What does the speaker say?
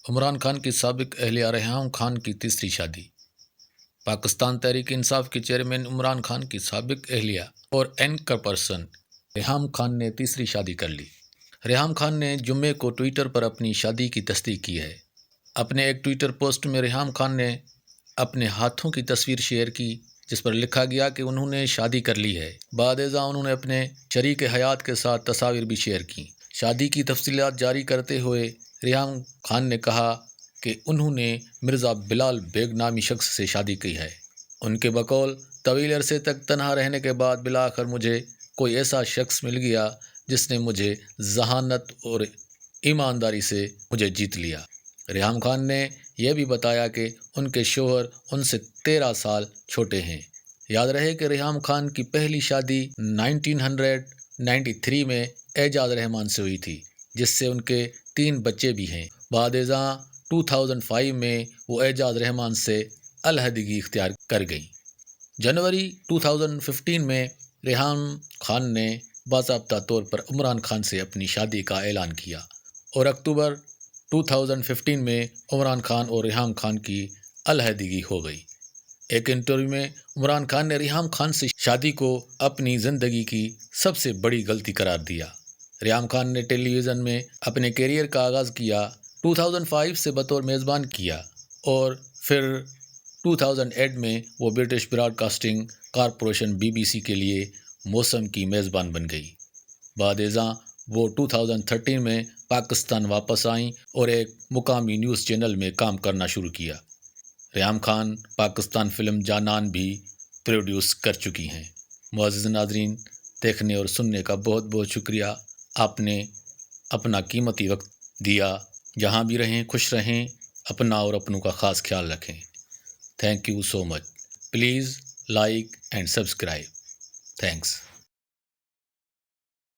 عمران خان کی سابق اہلیہ ریحام خان کی تیسری شادی۔ پاکستان تحریک انصاف کے چیئرمین عمران خان کی سابق اہلیہ اور اینکر پرسن ریحام خان نے تیسری شادی کر لی۔ ریحام خان نے جمعے کو ٹویٹر پر اپنی شادی کی تصدیق کی ہے۔ اپنے ایک ٹویٹر پوسٹ میں ریحام خان نے اپنے ہاتھوں کی تصویر شیئر کی جس پر لکھا گیا کہ انہوں نے شادی کر لی ہے۔ بعد ازاں انہوں نے اپنے شریک حیات کے ساتھ تصاویر بھی شیئر کیں۔ شادی کی تفصیلات جاری کرتے ہوئے ریحام خان نے کہا کہ انہوں نے مرزا بلال بیگ نامی شخص سے شادی کی ہے۔ ان کے بقول طویل عرصے تک تنہا رہنے کے بعد بالآخر مجھے کوئی ایسا شخص مل گیا جس نے مجھے ذہانت اور ایمانداری سے مجھے جیت لیا۔ ریحام خان نے یہ بھی بتایا کہ ان کے شوہر ان سے 13 سال چھوٹے ہیں۔ یاد رہے کہ ریحام خان کی پہلی شادی 1993 میں اعجاز رحمان سے ہوئی تھی جس سے ان کے 3 بچے بھی ہیں۔ بعد ازاں 2005 میں وہ اعجاز رحمان سے علیحدگی اختیار کر گئیں۔ جنوری 2015 میں ریحام خان نے باضابطہ طور پر عمران خان سے اپنی شادی کا اعلان کیا اور اکتوبر 2015 میں عمران خان اور ریحام خان کی علیحدگی ہو گئی۔ ایک انٹرویو میں عمران خان نے ریحام خان سے شادی کو اپنی زندگی کی سب سے بڑی غلطی قرار دیا۔ ریحام خان نے ٹیلی ویژن میں اپنے کیریئر کا آغاز کیا 2005 سے بطور میزبان کیا اور پھر 2008 میں وہ British broadcasting corporation BBC کے لیے موسم کی میزبان بن گئی۔ بعد ازاں وہ 2013 میں پاکستان واپس آئیں اور ایک مقامی نیوز چینل میں کام کرنا شروع کیا۔ ریحام خان پاکستان فلم جانان بھی پروڈیوس کر چکی ہیں۔ معزز ناظرین، دیکھنے اور سننے کا بہت بہت شکریہ۔ آپ نے اپنا قیمتی وقت دیا۔ جہاں بھی رہیں خوش رہیں، اپنا اور اپنوں کا خاص خیال رکھیں۔ Thank you so much. Please like and subscribe. Thanks.